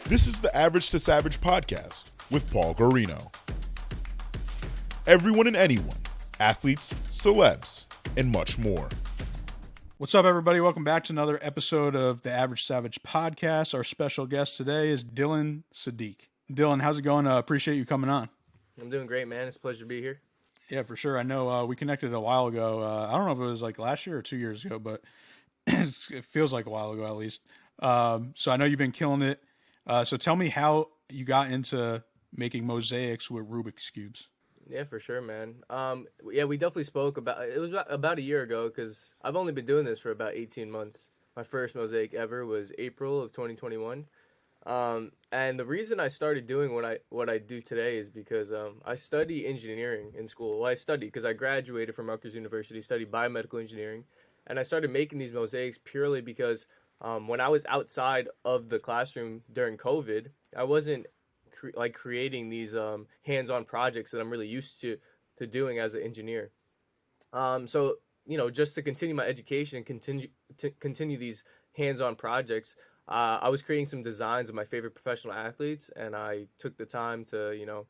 This is the Average to Savage podcast with Paul Guarino. Everyone and anyone, athletes, celebs, and much more. What's up, everybody? Welcome back to another episode of the Average Savage podcast. Our special guest today is Dylan Sadiq. Dylan, how's it going? Appreciate you coming on. I'm doing great, man. It's a pleasure to be here. Yeah, for sure. I know we connected a while ago. I don't know if it was like last year or 2 years ago, but it feels like a while ago at least. So I know you've been killing it. So tell me how you got into making mosaics with Rubik's Cubes. Yeah, for sure, man. Yeah, we definitely spoke about it. Was about a year ago because I've only been doing this for about 18 months. My first mosaic ever was April of 2021. And the reason I started doing what I do today is because I study engineering in school. Well, I studied because I graduated from Rutgers University, studied biomedical engineering, and I started making these mosaics purely because when I was outside of the classroom during COVID, I wasn't creating these hands-on projects that I'm really used to doing as an engineer. So just to continue my education and continue these hands-on projects, I was creating some designs of my favorite professional athletes, and I took the time to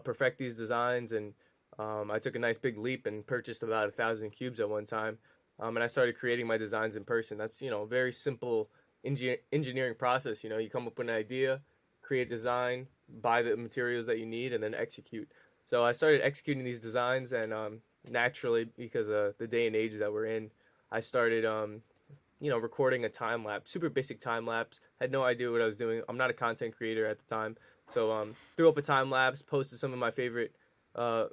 perfect these designs, and I took a nice big leap and purchased about 1,000 cubes at one time, and I started creating my designs in person. That's a very simple engineering process. You come up with an idea, create a design, buy the materials that you need, and then execute. So I started executing these designs, and naturally, because of the day and age that we're in, I started recording a time lapse, super basic time lapse. Had no idea what I was doing. I'm not a content creator at the time, so threw up a time lapse, posted some of my favorite, I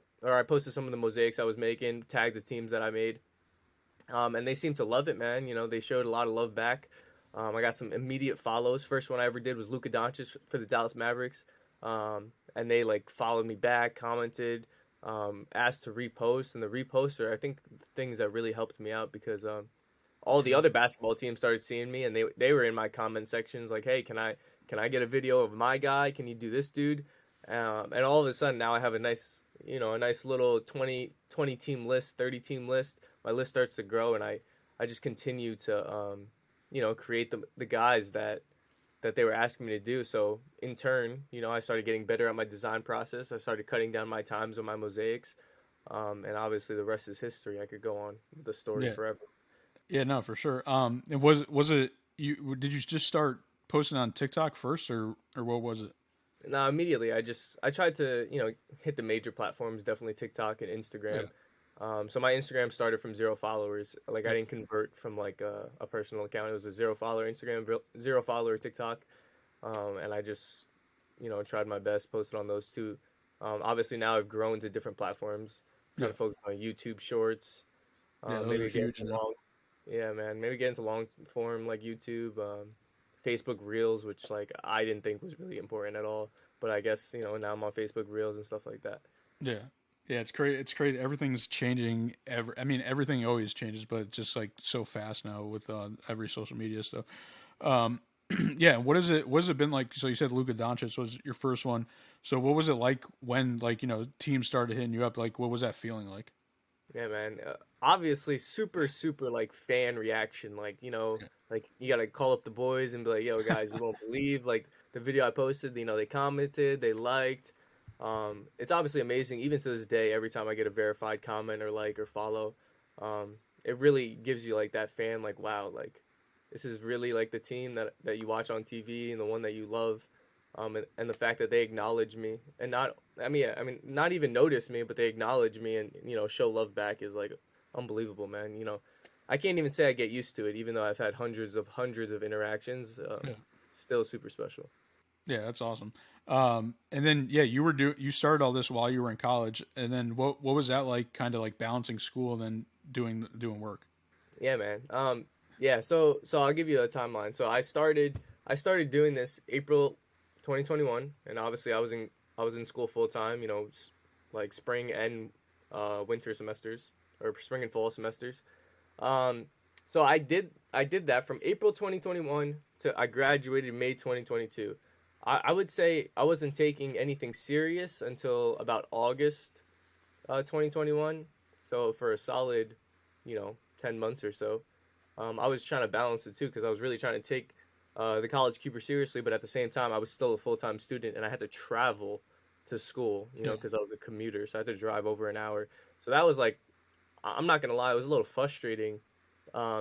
posted some of the mosaics I was making, tagged the teams that I made, and they seemed to love it, man. They showed a lot of love back. I got some immediate follows. First one I ever did was Luka Doncic for the Dallas Mavericks, and they followed me back, commented, asked to repost, and the reposts are, I think, things that really helped me out because all the other basketball teams started seeing me, and they were in my comment sections like, hey, can I get a video of my guy? Can you do this, dude? And all of a sudden now I have a nice little 20 team list, 30 team list. My list starts to grow, and I just continue to create the guys that they were asking me to do. So in turn, I started getting better at my design process. I started cutting down my times on my mosaics, and obviously the rest is history. I could go on with the story forever. Yeah, no, for sure. And was it you? Did you just start posting on TikTok first, or what was it? No, immediately. I tried to hit the major platforms, definitely TikTok and Instagram. Yeah. So my Instagram started from 0 followers. I didn't convert from a personal account. It was a 0 follower Instagram, 0 follower TikTok, and I just tried my best, posted on those two. Obviously now I've grown to different platforms. Kind of focused on YouTube Shorts. Maybe get into long. Yeah, man. Maybe get into long form like YouTube, Facebook Reels, which I didn't think was really important at all, but I guess now I'm on Facebook Reels and stuff like that. Yeah, it's crazy. It's crazy. Everything's changing. Everything always changes, but it's just so fast now with every social media stuff. Yeah. What has it been like? So you said Luka Doncic was your first one. So what was it like when teams started hitting you up? What was that feeling like? Yeah, man. Obviously, super, super fan reaction. You gotta call up the boys and be like, "Yo, guys, you won't believe the video I posted. They commented, they liked. It's obviously amazing. Even to this day, every time I get a verified comment or or follow, it really gives you that fan wow, this is really the team that you watch on TV and the one that you love." And the fact that they acknowledge me and not even notice me, but they acknowledge me and show love back is unbelievable, man. I can't even say I get used to it, even though I've had hundreds of interactions. Still super special. Yeah, that's awesome. And then you started all this while you were in college, and then what was that like? Kind of balancing school and then doing work. Yeah, man. Yeah. So I'll give you a timeline. So I started doing this April 2021, and obviously I was in school full time, spring and winter semesters, or spring and fall semesters. So I did that from April 2021 to I graduated May 2022. I would say I wasn't taking anything serious until about August 2021. So for a solid, 10 months or so, I was trying to balance it too, because I was really trying to take the college cuber seriously, but at the same time, I was still a full-time student and I had to travel to school, you know, Yeah. because I was a commuter. So I had to drive over an hour. So that was like, I'm not gonna lie, it was a little frustrating,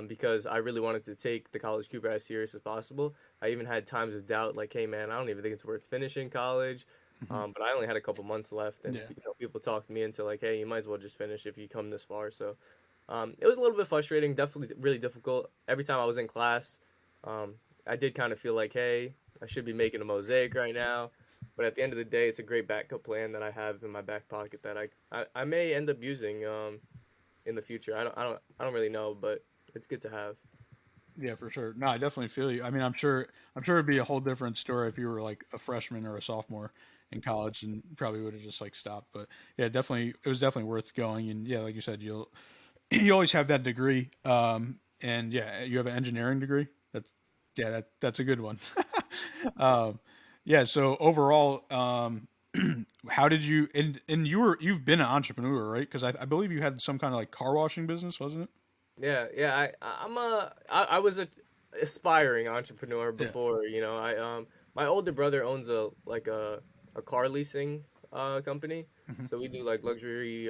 because I really wanted to take the college cuber as serious as possible. I even had times of doubt, like, hey man, I don't even think it's worth finishing college. Mhm. But I only had a couple months left, and Yeah. you know, people talked me into like, hey, you might as well just finish if you come this far. So it was a little bit frustrating, definitely really difficult. Every time I was in class, um, I did kind of feel like, hey, I should be making a mosaic right now. But at the end of the day, it's a great backup plan that I have in my back pocket that I may end up using in the future. I don't really know, but it's good to have. Yeah, for sure. No, I definitely feel you. I mean, I'm sure it'd be a whole different story if you were like a freshman or a sophomore in college, and probably would have just like stopped. But yeah, definitely, it was definitely worth going. And yeah, like you said, you'll you always have that degree. And yeah, you have an engineering degree. That's yeah, that's a good one. um, yeah. So overall, how did you and you've been an entrepreneur, right? Because I believe you had some kind of like car washing business, wasn't it? Yeah. I was a aspiring entrepreneur Yeah. before. You know, my older brother owns a car leasing company. Hmm. So we do luxury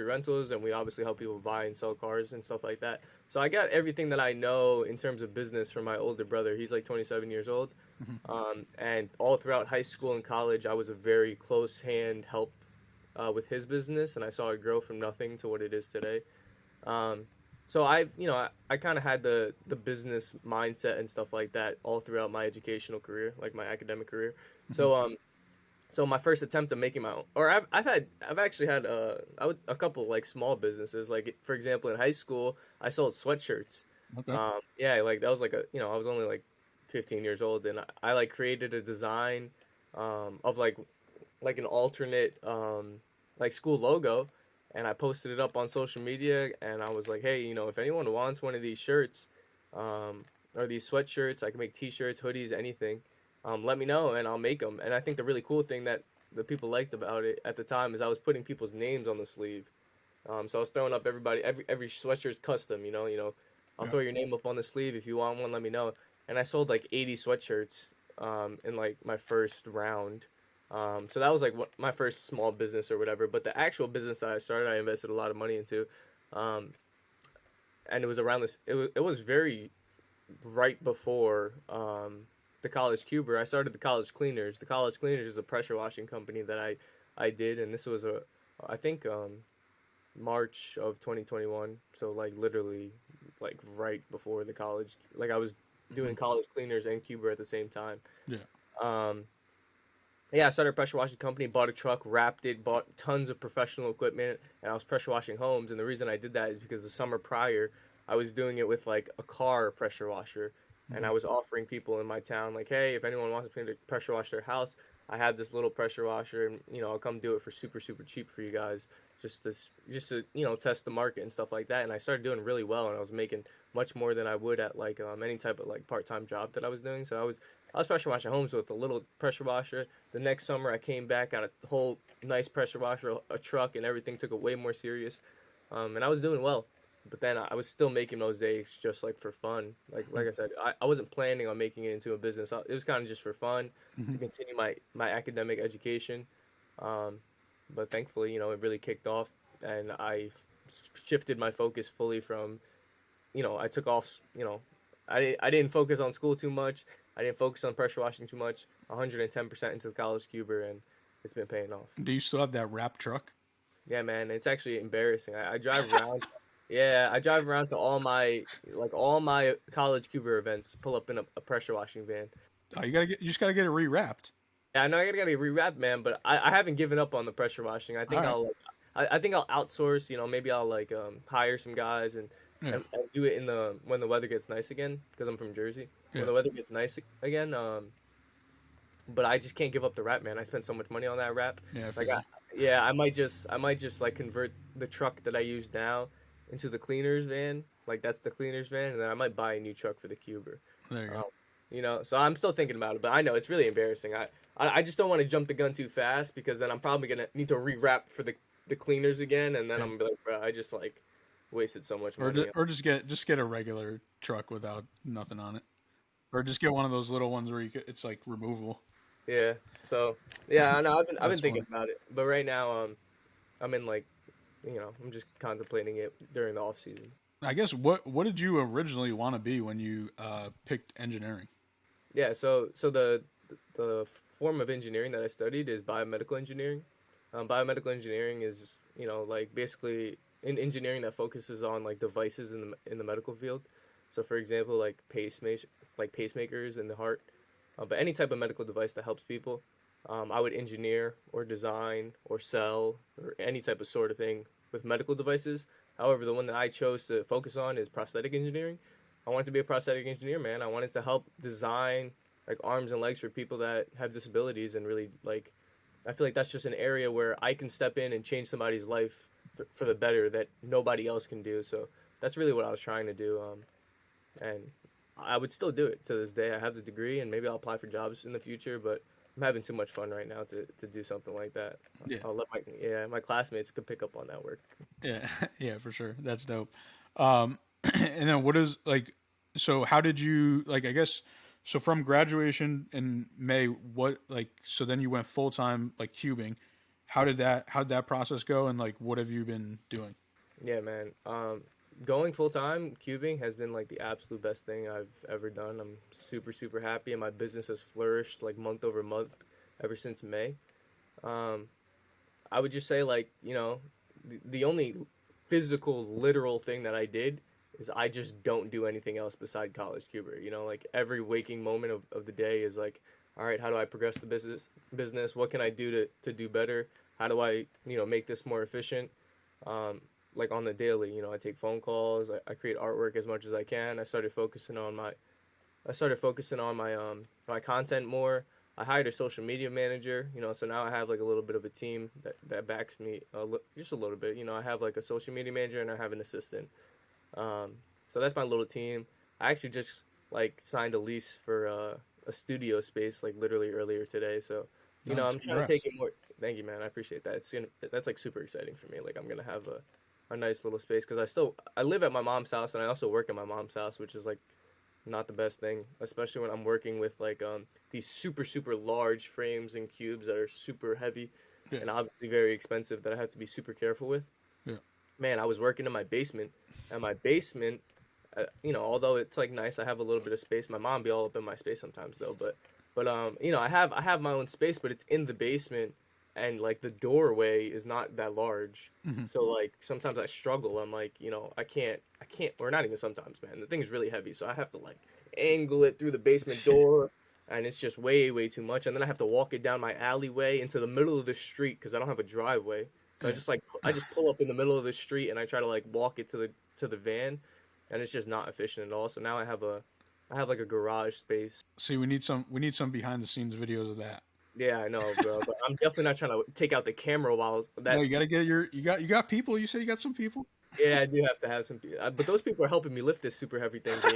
rentals, and we obviously help people buy and sell cars and stuff like that. So I got everything that I know in terms of business from my older brother. He's like 27 years old. Hmm. And all throughout high school and college, I was a very close hand help with his business, and I saw it grow from nothing to what it is today. Um, so I kind of had the business mindset and stuff like that all throughout my educational career, like my academic career. Hmm. So my first attempt at making my own, or I've actually had a couple like small businesses. Like for example, in high school, I sold sweatshirts. Okay. Yeah, like that was like I was only like 15 years old, and I like created a design of like an alternate like school logo, and I posted it up on social media, and I was like, hey, if anyone wants one of these shirts, or these sweatshirts, I can make t-shirts, hoodies, anything. Let me know and I'll make them. And I think the really cool thing that the people liked about it at the time is I was putting people's names on the sleeve. So I was throwing up every sweatshirt's custom, I'll Yeah. throw your name up on the sleeve. If you want one, let me know. And I sold like 80 sweatshirts in like my first round. So that was like my first small business or whatever. But the actual business that I started, I invested a lot of money into. Um, and it was around this, it was very right before the College Cuber. I started the College Cleaners. The College Cleaners is a pressure washing company that I did. And this was I think, March of 2021. So like literally like right before the college, like I was doing college cleaners and Cuber at the same time. Yeah. Um, yeah, I started a pressure washing company, bought a truck, wrapped it, bought tons of professional equipment, and I was pressure washing homes. And the reason I did that is because the summer prior, I was doing it with like a car pressure washer, and Hmm. I was offering people in my town like, hey, if anyone wants to pressure wash their house, I have this little pressure washer, and I'll come do it for super super cheap for you guys, just to test the market and stuff like that. And I started doing really well, and I was making much more than I would at like any type of like part time job that I was doing. So I was pressure washing homes with a little pressure washer. The next summer, I came back, got a whole nice pressure washer, a truck, and everything. Took it way more serious, and I was doing well. But then I was still making mosaics just like for fun. Like I said, I wasn't planning on making it into a business. It was kind of just for fun Hmm. to continue my academic education. Um, but thankfully, it really kicked off, and shifted my focus fully from I took off. I didn't focus on school too much. I didn't focus on pressure washing too much. 110% into the college cuber, and it's been paying off. Do you still have that wrap truck? Yeah, man, it's actually embarrassing. I drive around. Yeah, I drive around to all my college cuber events. Pull up in a pressure washing van. Oh, you just gotta get it rewrapped. Yeah, I know I gotta get it rewrapped, man, but I haven't given up on the pressure washing. I All think right. I think I'll outsource. Maybe I'll like hire some guys and, Yeah. and do it in the when the weather gets nice again because I'm from Jersey. When Yeah. the weather gets nice again, but I just can't give up the wrap, man. I spent so much money on that wrap. Yeah. I Like, feel you. yeah, I might just like convert the truck that I use now into the cleaners van. Like that's the cleaners van, and then I might buy a new truck for the cuber. There you Um, go. so I'm still thinking about it, but I know it's really embarrassing. I just don't want to jump the gun too fast because then I'm probably gonna need to rewrap for the cleaners again, and then Yeah. I'm gonna be like, bro, I just like wasted so much Or money. or just get a regular truck without nothing on it. Or just get one of those little ones where it's like removable. Yeah. So yeah, I know I've That's been thinking funny. about it, but right now I'm in like I'm just contemplating it during the off season. I guess what did you originally want to be when you picked engineering? Yeah. So the form of engineering that I studied is biomedical engineering. Biomedical engineering is like basically in engineering that focuses on like devices in the medical field. So for example, like pacemakers in the heart, but any type of medical device that helps people, I would engineer or design or sell or any type of sort of thing with medical devices. However, the one that I chose to focus on is prosthetic engineering. I wanted to be a prosthetic engineer, man. I wanted to help design like arms and legs for people that have disabilities and really like I feel like that's just an area where I can step in and change somebody's life for the better that nobody else can do. So that's really what I was trying to do. And I would still do it to this day. I have the degree, and maybe I'll apply for jobs in the future. But I'm having too much fun right now to do something like that. Yeah, I'll let my classmates could pick up on that work. yeah, yeah, for sure. That's dope. Um, and then what is like? So how did you like? I guess so. From graduation in May, what like? So then you went full time like cubing. How did that process go? And like, what have you been doing? Yeah, man. Going full time cubing has been like the absolute best thing I've ever done. I'm super super happy, and my business has flourished like month over month ever since May. Um, I would just say like the only physical literal thing that I did is I just don't do anything else beside college cuber. Like every waking moment of the day is like, all right, how do I progress the business? What can I do to do better? How do I make this more efficient? Um, like on the daily, I take phone calls. I create artwork as much as I can. I started focusing on my content more. I hired a social media manager, so now I have like a little bit of a team that backs me just a little bit. I have like a social media manager and I have an assistant. Um, so that's my little team. I actually just like signed a lease for a studio space like literally earlier today. So, Nice, I'm trying to take congrats. it more. Thank you, man. I appreciate that. That's like super exciting for me. Like I'm gonna have a nice little space because I live at my mom's house and I also work at my mom's house, which is like not the best thing, especially when I'm working with like these super super large frames and cubes that are super heavy Yeah, and obviously very expensive that I have to be super careful with. yeah. Man, I was working in my basement, and my basement, although it's like nice, I have a little bit of space. My mom be all up in my space sometimes though, but I have my own space, but it's in the basement, and like the doorway is not that large, Hmm. so like sometimes I struggle. I'm like, I can't, or not even sometimes, man. The thing is really heavy, so I have to like angle it through the basement door. And it's just way, way too much. And then I have to walk it down my alleyway into the middle of the street because I don't have a driveway. So Yeah. I just pull up in the middle of the street and I try to like walk it to the van, and it's just not efficient at all. So now I have like a garage space. See, we need some behind the scenes videos of that. Yeah, I know, bro, but I'm definitely not trying to take out the camera while No, that. you gotta get you got people. You said you got some people. Yeah, I do have to have some, but those people are helping me lift this super heavy thing. But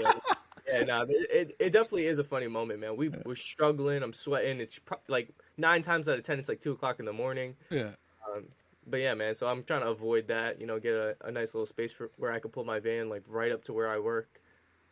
yeah, no, it definitely is a funny moment, man. We're struggling. I'm sweating. It's like 9 times out of 10, it's like 2 o'clock in the morning. Yeah. Um, but yeah, man. So I'm trying to avoid that. Get a nice little space for where I could pull my van like right up to where I work.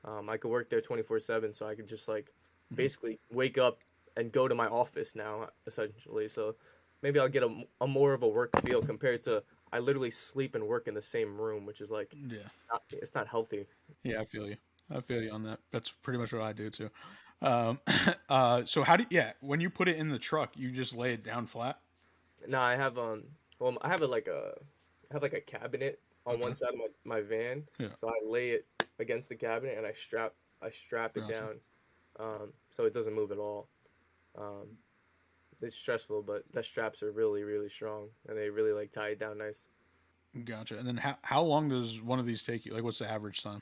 I could work there 24/7, so I could just like Mhm. basically wake up and go to my office now, essentially. So maybe I'll get a more of a work feel compared to I literally sleep and work in the same room, which is like Yeah. it's not healthy. Yeah, I feel you. I feel you on that. That's pretty much what I do too. Um, so yeah, when you put it in the truck, you just lay it down flat? Now I have well I have I have like a cabinet on Okay. one side of my van, Yeah. so I lay it against the cabinet and I strap it Gotcha. down, so it doesn't move at all. Um, it's stressful, but the straps are really really strong and they really like tie it down nice. Gotcha. And then how long does one of these take you? Like, what's the average time?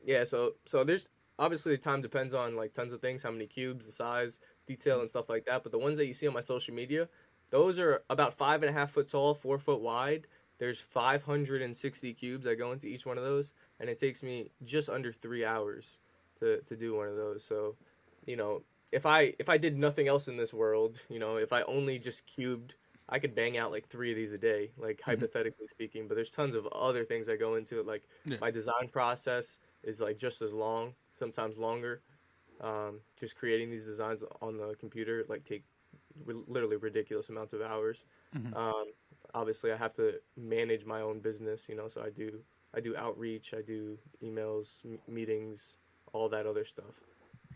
Yeah, so there's obviously the time depends on like tons of things, how many cubes, the size, detail, and stuff like that. But the ones that you see on my social media, those are about 5.5 foot tall, 4 foot wide. There's 560 cubes that go into each one of those, and it takes me just under 3 hours to do one of those. So, you know, if I did nothing else in this world, if I only just cubed, I could bang out like three of these a day, like Hmm. hypothetically speaking. But there's tons of other things that go into it, like Yeah. my design process is like just as long, sometimes longer. Just creating these designs on the computer like take literally ridiculous amounts of hours. Mhm. Obviously, I have to manage my own business, so I do outreach, I do emails, meetings, all that other stuff.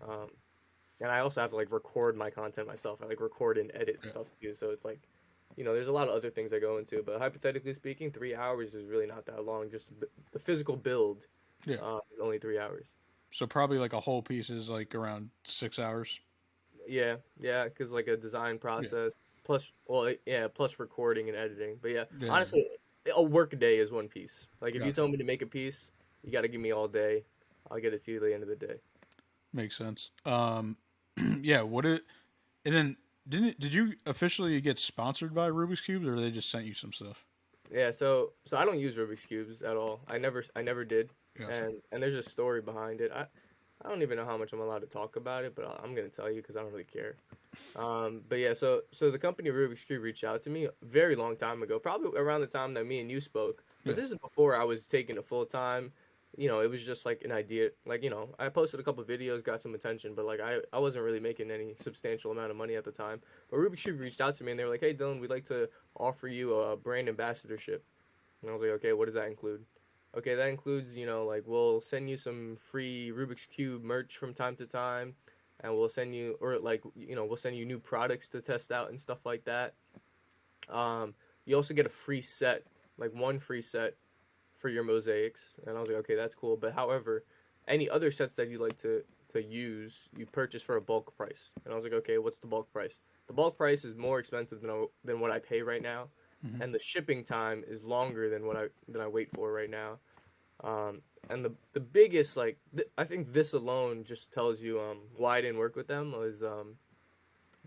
Um, and I also have to like record my content myself. I like record and edit Yeah. stuff too. So it's like, there's a lot of other things that go into it. But hypothetically speaking, 3 hours is really not that long. Just the physical build Yeah. is only 3 hours. So probably like a whole piece is like around 6 hours. Yeah, yeah, because like a design process plus, well, yeah, plus recording and editing. But yeah, Yeah. honestly, a work day is one piece. Like if you Gotcha. told me to make a piece, you got to give me all day. I'll get it to you at the end of the day. Makes sense. Yeah. And then did you officially get sponsored by Rubik's Cubes, or they just sent you some stuff? Yeah, so I don't use Rubik's cubes at all. I never did, Gotcha. and there's a story behind it. I don't even know how much I'm allowed to talk about it, but I'm gonna tell you because I don't really care. But yeah, so the company Rubik's Cube reached out to me a very long time ago, probably around the time that me and you spoke. Yeah. But this is before I was taking it full time. It was just like an idea. Like, I posted a couple videos, got some attention, but like I wasn't really making any substantial amount of money at the time. But Rubik's Cube reached out to me and they were like, "Hey Dylan, we'd like to offer you a brand ambassadorship." And I was like, "Okay, what does that include?" Okay, that includes, like we'll send you some free Rubik's Cube merch from time to time, and we'll send you, or like, we'll send you new products to test out and stuff like that. You also get a free set, like one free set for your mosaics. And I was like, okay, that's cool. But however, any other sets that you like to use, you purchase for a bulk price. And I was like, okay, what's the bulk price? The bulk price is more expensive than what I pay right now, Mhm. and the shipping time is longer than I wait for right now. And the biggest like I think this alone just tells you why I didn't work with them was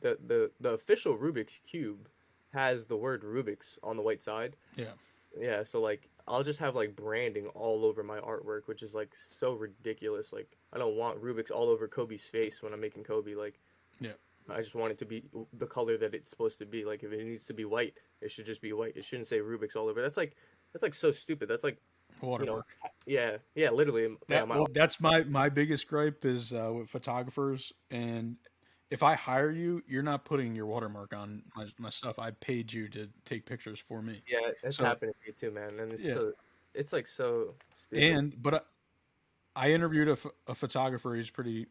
the official Rubik's Cube has the word Rubik's on the white side. Yeah. Yeah, so like I'll just have like branding all over my artwork, which is like so ridiculous. Like I don't want Rubik's all over Kobe's face when I'm making Kobe. Like Yeah. I just want it to be the color that it's supposed to be. Like if it needs to be white, it should just be white. It shouldn't say Rubik's all over. That's like so stupid. That's like Watermark. yeah, literally. Yeah, Well, that's my biggest gripe is with photographers. And if I hire you, you're not putting your watermark on my stuff. I paid you to take pictures for me. yeah, it's So happening to me too, man. And yeah. it's like so stupid. But I interviewed a photographer. He's pretty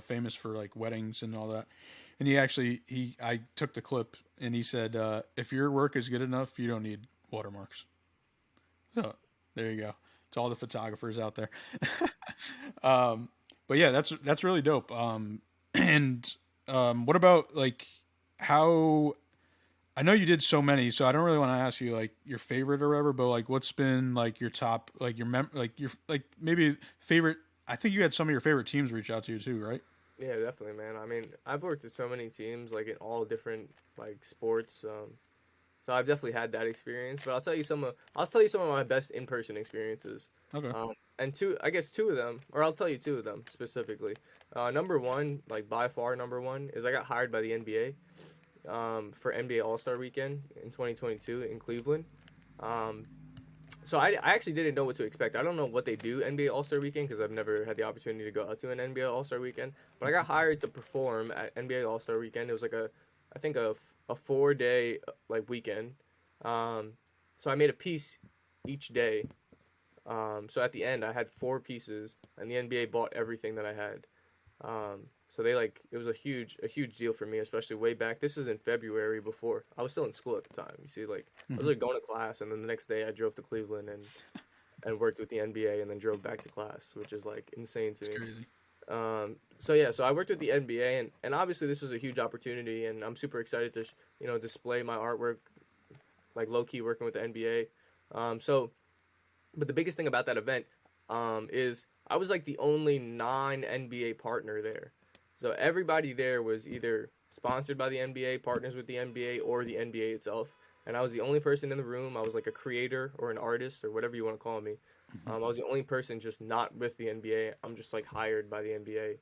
famous for like weddings and all that. And I took the clip and he said, if your work is good enough, you don't need watermarks. So there you go. To all the photographers out there. But yeah, that's really dope. And what about like how? I know you did so many, so I don't really want to ask you like your favorite or whatever. But like, what's been like your top, like your like maybe favorite? I think you had some of your favorite teams reach out to you too, right? Yeah, definitely, man. I mean, I've worked with so many teams, like in all different like sports. So I've definitely had that experience. But I'll tell you some of my best in person experiences. Okay. And I guess two of them, or I'll tell you two of them specifically. Number one, like by far number one, is I got hired by the NBA for NBA All Star Weekend in 2022 in Cleveland. Um, so I actually didn't know what to expect. I don't know what they do NBA All Star Weekend because I've never had the opportunity to go out to an NBA All Star Weekend. But I got hired to perform at NBA All Star Weekend. It was like I think a 4 day like weekend. So I made a piece each day. So at the end I had four pieces, and the NBA bought everything that I had. So it was a huge deal for me, especially way back. This is in February before I was still in school at the time. You see, like I was like going to class, and then the next day I drove to Cleveland and worked with the NBA, and then drove back to class, which is like insane to It's me. crazy. So I worked with the NBA, and obviously this was a huge opportunity, and I'm super excited to display my artwork, like low key working with the NBA. But the biggest thing about that event is I was like the only non-NBA partner there. So everybody there was either sponsored by the NBA, partners with the NBA, or the NBA itself. And I was the only person in the room. I was like a creator or an artist or whatever you want to call me. I was the only person just not with the NBA. I'm just like hired by the NBA.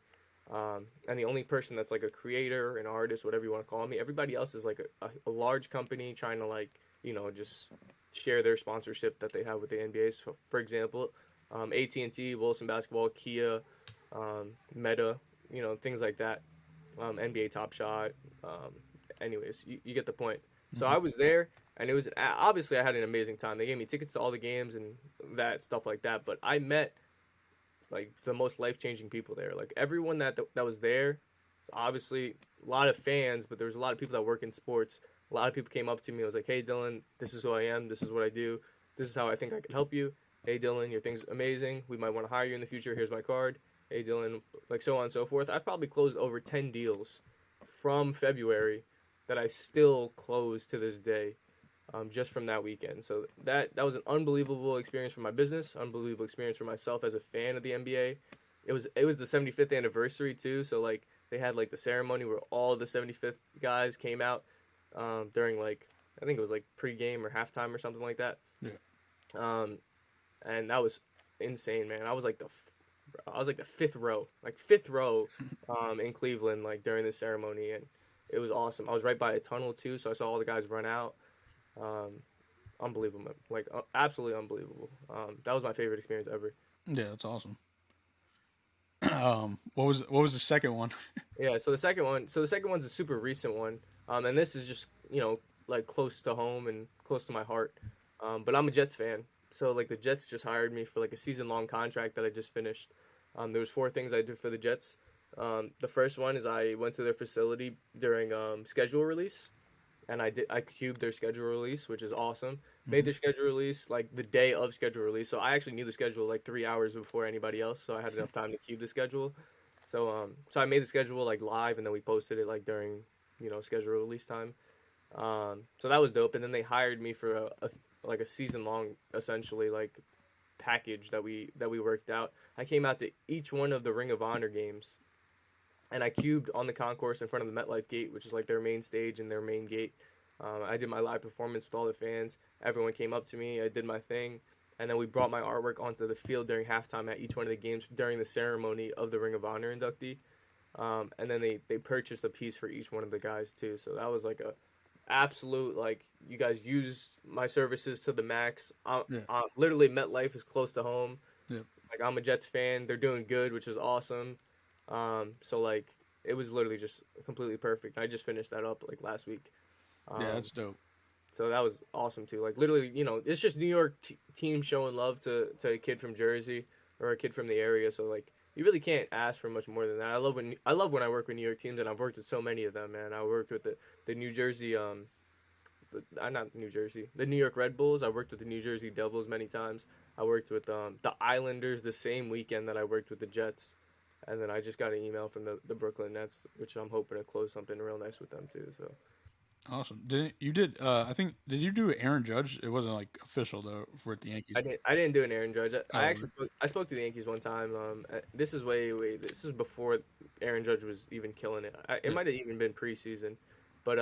And the only person that's like a creator, an artist, whatever you want to call me. Everybody else is like a large company trying to like, just share their sponsorship that they have with the NBA. So for example, AT&T, Wilson Basketball, Kia, Meta, things like that. NBA Top Shot. Anyways, you get the point. So Mhm. I was there, and it was obviously I had an amazing time. They gave me tickets to all the games and that stuff like that. But I met like the most life changing people there. Like everyone that was there. So obviously a lot of fans, but there was a lot of people that work in sports. A lot of people came up to me. I was like, "Hey Dylan, this is who I am. This is what I do. This is how I think I can help you. Hey Dylan, your thing's amazing. We might want to hire you in the future. Here's my card. Hey Dylan, like so on and so forth." I probably closed over 10 deals from February that I still close to this day, just from that weekend. So that was an unbelievable experience for my business, unbelievable experience for myself as a fan of the NBA. It was the 75th anniversary too, so like they had like the ceremony where all the 75th guys came out during like I think it was like pregame or halftime or something like that. Yeah. Um, and that was insane, man. I was like the fifth row, in Cleveland, like during the ceremony, and it was awesome. I was right by a tunnel too, so I saw all the guys run out. Um, Unbelievable, like absolutely unbelievable. That was my favorite experience ever. Yeah, that's awesome. What was the second one? Yeah. So the second one's a super recent one. And this is just like close to home and close to my heart. But I'm a Jets fan, so like the Jets just hired me for like a season long contract that I just finished. There was four things I did for the Jets. The first one is I went to their facility during schedule release, and I cubed their schedule release, which is awesome. Made Mhm. their schedule release like the day of schedule release, so I actually knew the schedule like 3 hours before anybody else, so I had enough time to cube the schedule. So I made the schedule like live, and then we posted it like during schedule release time. So that was dope, and then they hired me for like a season long essentially like package that we worked out. I came out to each one of the Ring of Honor games, and I cubed on the concourse in front of the MetLife gate, which is like their main stage and their main gate. I did my live performance with all the fans. Everyone came up to me. I did my thing, and then we brought my artwork onto the field during halftime at each one of the games during the ceremony of the Ring of Honor inductee. And then they purchased a piece for each one of the guys too. So that was like a absolute like you guys used my services to the max. Yeah. Literally MetLife is close to home. Yep. Like I'm a Jets fan. They're doing good, which is awesome. So like it was literally just completely perfect. I just finished that up like last week. Yeah, Um, that's dope. so that was awesome too. Like literally, it's just New York team showing love to a kid from Jersey or a kid from the area. So like you really can't ask for much more than that. I love when I work with New York teams, and I've worked with so many of them, man. I worked with the New Jersey not New Jersey, the New York Red Bulls. I worked with the New Jersey Devils many times. I worked with the Islanders the same weekend that I worked with the Jets. And then I just got an email from the Brooklyn Nets, which I'm hoping to close something real nice with them too. So Awesome. Did you did? I think did you do Aaron Judge? It wasn't like official though for the Yankees. I didn't do an Aaron Judge. I Oh, actually spoke to the Yankees one time. This is this is before Aaron Judge was even killing it. It yeah. might have even been preseason, but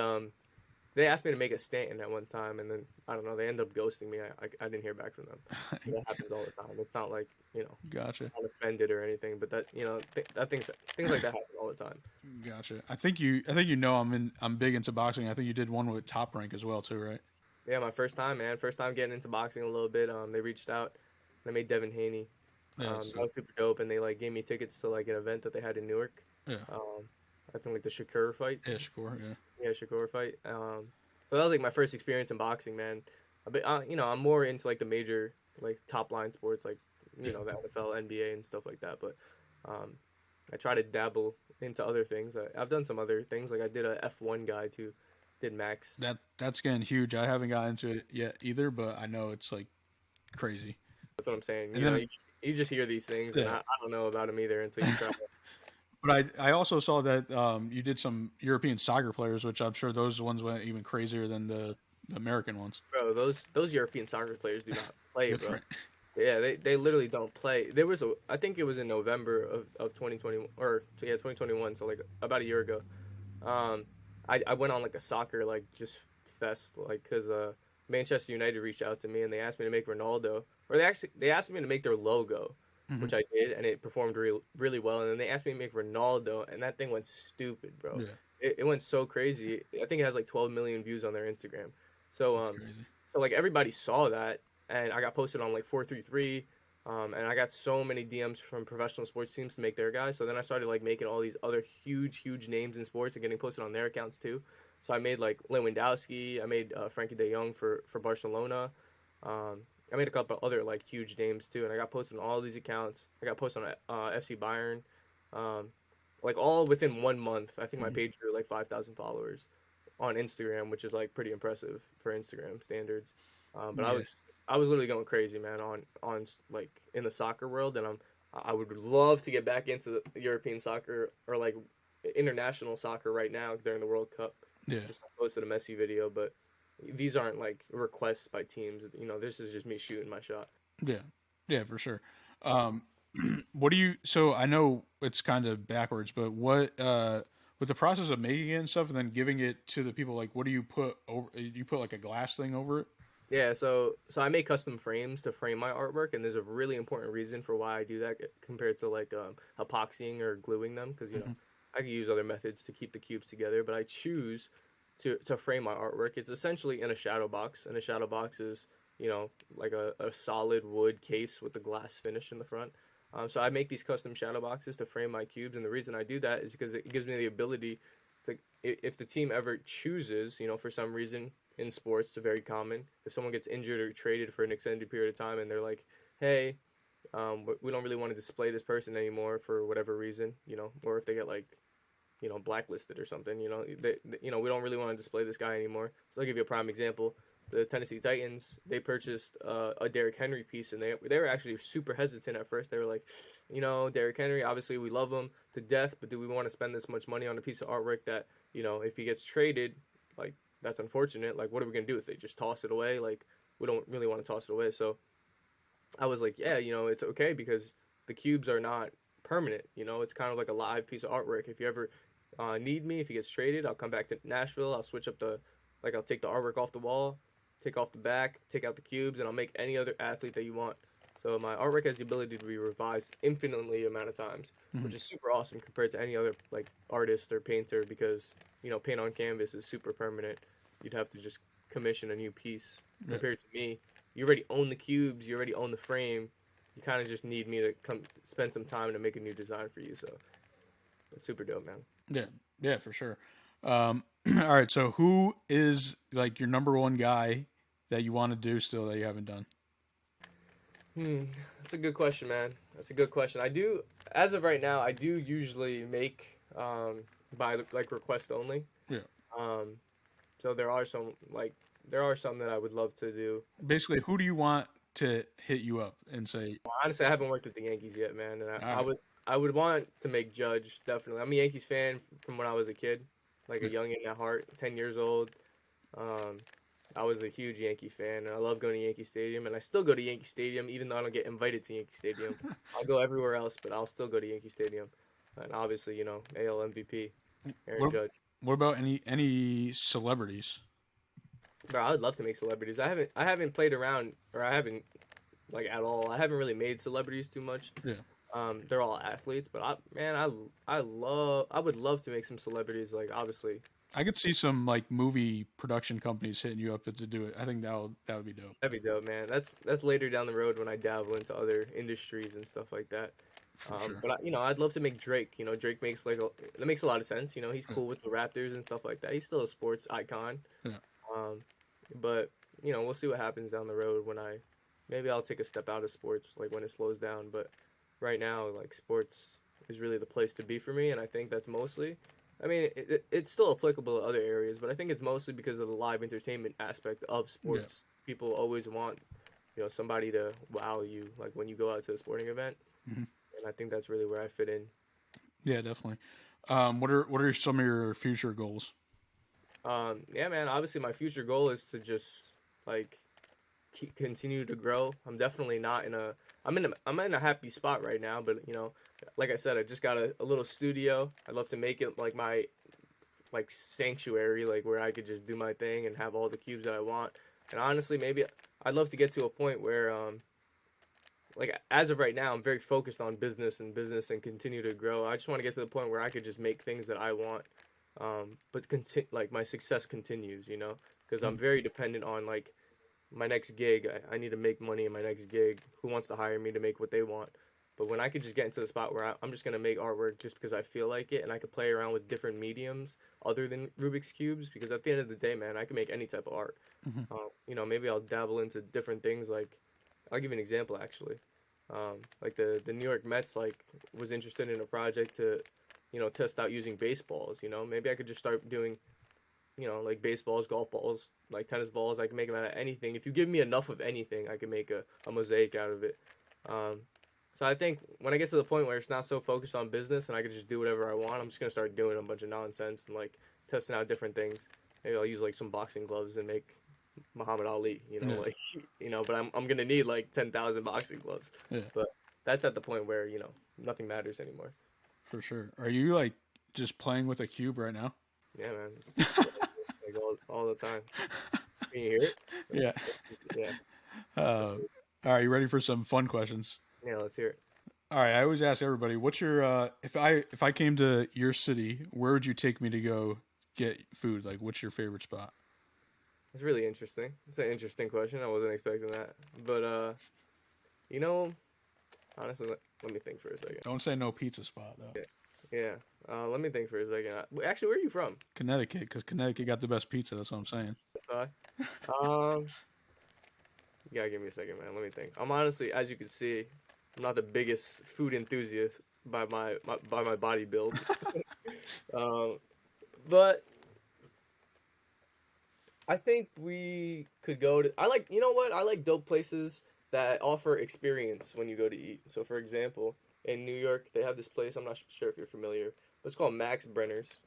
they asked me to make a Stanton at one time, and then I don't know. They ended up ghosting me. I didn't hear back from them. That happens all the time. It's not like Gotcha. I'm offended or anything, but that that things like that happen all the time. Gotcha. I think you know I'm big into boxing. I think you did one with Top Rank as well too, right? Yeah, my first time, man. First time getting into boxing a little bit. They reached out. And I made Devin Haney. Yeah. That was super dope, and they like gave me tickets to like an event that they had in Newark. Yeah. I think like the Shakur fight. Yeah, Shakur. Yeah. Yeah, Shakur fight. So that was like my first experience in boxing, man. I'm more into like the major like top line sports, like the NFL, NBA, and stuff like that. But I try to dabble into other things. I've done some other things, like I did a F1 guide too. Did Max. That's getting huge. I haven't got into it yet either, but I know it's like crazy. That's what I'm saying. And then, You just hear these things, and yeah. I don't know about them either until you try. But I also saw that you did some European soccer players, which I'm sure those ones went even crazier than the American ones. Bro, those European soccer players do not play, bro. Different. Yeah, they literally don't play. I think it was in November of 2020 or 2021, so like about a year ago. I went on like a soccer like just fest like because Manchester United reached out to me and they asked me to make Ronaldo, or they asked me to make their logo, which I did, and it performed really well. And then they asked me to make Ronaldo, and that thing went stupid, bro. Yeah. It went so crazy. I think it has like 12 million views on their Instagram. So That's crazy. so like everybody saw that, and I got posted on like 433. And I got so many DMs from professional sports teams to make their guys. So then I started like making all these other huge names in sports and getting posted on their accounts too. So I made like Lewandowski, I made Frankie De Jong for Barcelona. I made a couple other like huge names too, and I got posted on all these accounts. I got posted on FC Bayern, um, like all within 1 month. I think my page grew like 5,000 followers on Instagram, which is like pretty impressive for Instagram standards. But Yeah. I was literally going crazy, man, on like in the soccer world, and I would love to get back into the European soccer or like international soccer right now during the World Cup. Yeah. Just posted a Messi video, but these aren't like requests by teams. You know, this is just me shooting my shot. Yeah. Yeah, for sure. Um, what do you, so I know it's kind of backwards, but what, with the process of making it and stuff and then giving it to the people, like, what do you put over, you put like a glass thing over it? Yeah, so I make custom frames to frame my artwork, and there's a really important reason for why I do that compared to like epoxying or gluing them, because you know I can use other methods to keep the cubes together, but I choose to frame my artwork. It's essentially in a shadow box, and a shadow box is you know like a solid wood case with a glass finish in the front. So I make these custom shadow boxes to frame my cubes, and the reason I do that is because it gives me the ability to, if the team ever chooses, you know, for some reason in sports, it's very common. If someone gets injured or traded for an extended period of time, and they're like, "Hey, we don't really want to display this person anymore for whatever reason," you know, or if they get like, you know, blacklisted or something, you know, you know, we don't really want to display this guy anymore. So I'll give you a prime example. The Tennessee Titans, they purchased a Derrick Henry piece, and they were actually super hesitant at first. They were like, you know, Derrick Henry, obviously we love him to death, but do we want to spend this much money on a piece of artwork that, you know, if he gets traded, like that's unfortunate. Like, what are we gonna do with it? Just toss it away? Like, we don't really want to toss it away. So I was like, yeah, you know, it's okay because the cubes are not permanent. You know, it's kind of like a live piece of artwork. If you ever need me, if he gets traded, I'll come back to Nashville. I'll switch up like I'll take the artwork off the wall, take off the back, take out the cubes, and I'll make any other athlete that you want. So my artwork has the ability to be revised infinitely amount of times, which is super awesome compared to any other like artist or painter because you know paint on canvas is super permanent. You'd have to just commission a new piece. Compared to me, you already own the cubes, you already own the frame. You kind of just need me to come spend some time to make a new design for you. So it's super dope, man. Yeah. Yeah, for sure. All right. So who is like your number one guy that you want to do still that you haven't done? That's a good question, man. That's a good question. I do, as of right now, I do usually make by like request only. Yeah. So there are some that I would love to do. Basically, who do you want to hit you up and say, Honestly, I haven't worked with the Yankees yet, man, and all right. I would want to make Judge definitely. I'm a Yankees fan from when I was a kid, like a youngin' at heart, 10 years old. Um, I was a huge Yankee fan, and I love going to Yankee Stadium, and I still go to Yankee Stadium, even though I don't get invited to Yankee Stadium. I'll go everywhere else, but I'll still go to Yankee Stadium. And obviously, you know, AL MVP, Aaron what, Judge. what about any celebrities? Bro, I would love to make celebrities. I haven't played around, or I haven't like at all. I haven't really made celebrities too much. Yeah. They're all athletes, but I would love to make some celebrities. Like obviously, I could see some like movie production companies hitting you up to do it. I think that would be dope. that'd be dope, man. That's later down the road when I dabble into other industries and stuff like that. For sure. But you know, I'd love to make Drake. You know, Drake makes that makes a lot of sense. You know, he's cool with the Raptors and stuff like that. He's still a sports icon. Yeah. But you know, we'll see what happens down the road when maybe I'll take a step out of sports like when it slows down. But right now, like sports is really the place to be for me, and I think that's mostly. I mean, it's still applicable to other areas, but I think it's mostly because of the live entertainment aspect of sports. Yeah. People always want, you know, somebody to wow you, like when you go out to a sporting event, and I think that's really where I fit in. Yeah, definitely. What are some of your future goals? Yeah, man. Obviously, my future goal is to just like continue to grow. I'm definitely not I'm in a happy spot right now, but you know, like I said, I just got a little studio. I'd love to make it like my like sanctuary, like where I could just do my thing and have all the cubes that I want. And honestly, maybe I'd love to get to a point where like as of right now, I'm very focused on business and continue to grow. I just want to get to the point where I could just make things that I want. But like my success continues, you know, because I'm very dependent on like my next gig, I need to make money in my next gig. Who wants to hire me to make what they want? But when I could just get into the spot where I'm just gonna make artwork just because I feel like it, and I could play around with different mediums other than Rubik's cubes, because at the end of the day, man, I can make any type of art. Mhm. Maybe I'll dabble into different things. Like, I'll give you an example actually. Like the New York Mets like was interested in a project to, test out using baseballs. Maybe I could just start doing, like baseballs, golf balls, like tennis balls. I can make them out of anything. If you give me enough of anything, I can make a mosaic out of it. Um, so I think when I get to the point where it's not so focused on business and I can just do whatever I want, I'm just gonna start doing a bunch of nonsense and like testing out different things. Maybe I'll use like some boxing gloves and make Muhammad Ali, Yeah. like but I'm gonna need like 10,000 boxing gloves. Yeah, But that's at the point where nothing matters anymore. for sure. Are you like just playing with a cube right now? Yeah, man, like all the time. Can you hear it? Yeah. Yeah, All right, you ready for some fun questions? yeah. Let's hear it. All right, I always ask everybody, what's your if I came to your city, where would you take me to go get food? Like, what's your favorite spot? It's really interesting. It's an interesting question. I wasn't expecting that, but you know, honestly, let me think for a second. Don't say no pizza spot though. Yeah, let me think for a second. Actually, where are you from? Connecticut, because Connecticut got the best pizza. That's what I'm saying. That's why. You gotta give me a second, man. Let me think. I'm honestly, as you can see, I'm not the biggest food enthusiast by my body build. um, but I think we could go to. You know what? I like dope places that offer experience when you go to eat. So, for example, in New York, they have this place. I'm not sure if you're familiar, but it's called Max Brenner's.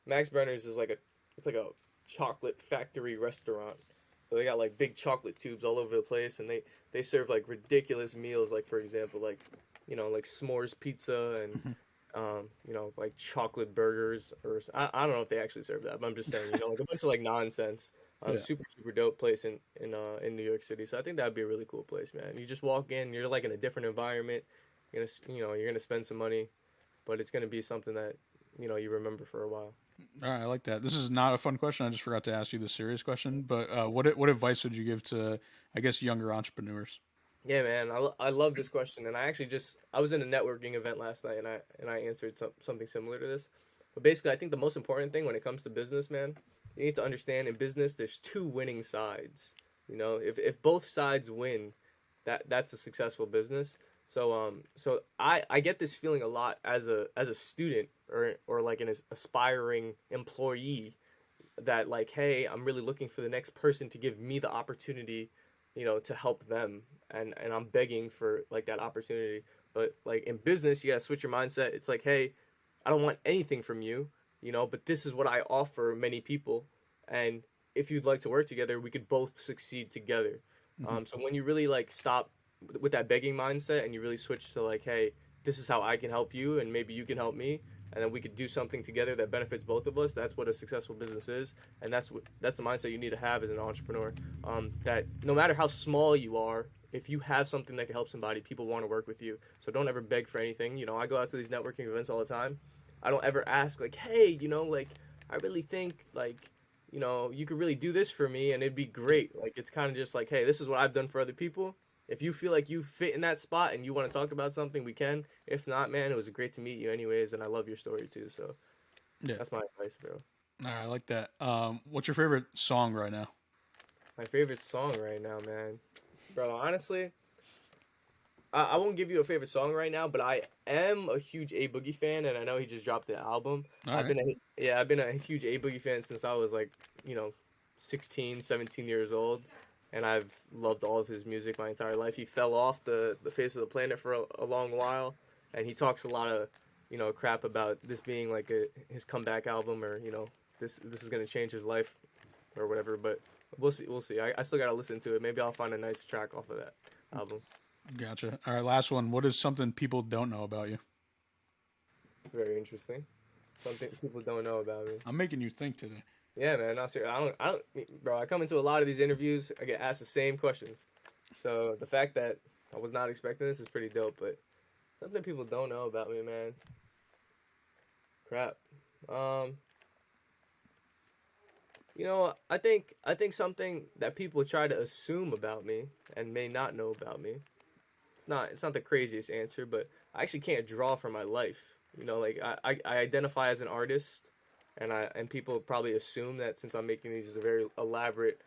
Max Brenner's is it's like a chocolate factory restaurant. So they got like big chocolate tubes all over the place, and they serve like ridiculous meals. Like for example, like s'mores pizza and like chocolate burgers, or I don't know if they actually serve that, but I'm just saying, like a bunch of like nonsense. Yeah. Super super dope place in New York City. So I think that'd be a really cool place, man. You just walk in, you're like in a different environment. You're gonna spend some money, but it's gonna be something that you remember for a while. All right, I like that. This is not a fun question. I just forgot to ask you the serious question. But what advice would you give to, I guess, younger entrepreneurs? Yeah, man, I love this question, and I was in a networking event last night, and I answered something similar to this. But basically, I think the most important thing when it comes to business, man, you need to understand in business there's two winning sides. If both sides win, that's a successful business. So I get this feeling a lot as a student or like an aspiring employee that like, hey, I'm really looking for the next person to give me the opportunity, to help them, and I'm begging for like that opportunity. But like in business, you gotta switch your mindset. It's like, hey, I don't want anything from you, but this is what I offer many people, and if you'd like to work together, we could both succeed together. Mhm. So when you really like stop with that begging mindset and you really switch to like, hey, this is how I can help you, and maybe you can help me, and then we could do something together that benefits both of us. That's what a successful business is, and that's the mindset you need to have as an entrepreneur. That no matter how small you are, if you have something that can help somebody, people want to work with you. So don't ever beg for anything. I go out to these networking events all the time. I don't ever ask like, hey, like I really think like you could really do this for me and it'd be great. Like it's kind of just like, hey, this is what I've done for other people. If you feel like you fit in that spot and you want to talk about something, we can. If not, man, it was great to meet you anyways, and I love your story too. So Yeah. that's my advice, bro. All right, I like that. What's your favorite song right now? My favorite song right now, man. Bro, honestly, I won't give you a favorite song right now, but I am a huge A Boogie fan, and I know he just dropped the album. All I've right. been a huge A Boogie fan since I was like, 16, 17 years old, and I've loved all of his music my entire life. He fell off the face of the planet for a long while, and he talks a lot of, crap about this being like his comeback album, or this is gonna change his life or whatever. But we'll see. We'll see. I still gotta listen to it. Maybe I'll find a nice track off of that album. Gotcha. All right, last one. What is something people don't know about you? It's very interesting. Something people don't know about me. I'm making you think today. Yeah, man. Not serious. I don't, bro. I come into a lot of these interviews. I get asked the same questions. So the fact that I was not expecting this is pretty dope. But something people don't know about me, man. Crap. You know, I think something that people try to assume about me and may not know about me. It's not the craziest answer, but I actually can't draw for my life. You know, like I identify as an artist, and people probably assume that since I'm making these very elaborate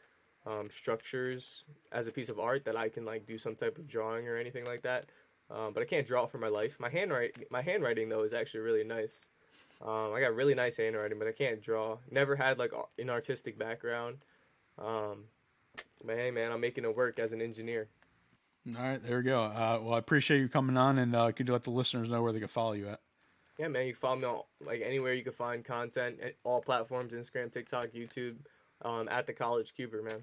structures as a piece of art that I can like do some type of drawing or anything like that. But I can't draw for my life. My handwriting though is actually really nice. I got really nice handwriting, but I can't draw. Never had like an artistic background. Um, but hey, man, I'm making it work as an engineer. All right, there we go. Well, I appreciate you coming on, and could you let the listeners know where they can follow you at? Yeah, man, you can follow me on like anywhere you can find content, all platforms: Instagram, TikTok, YouTube, at the College Cuber, man.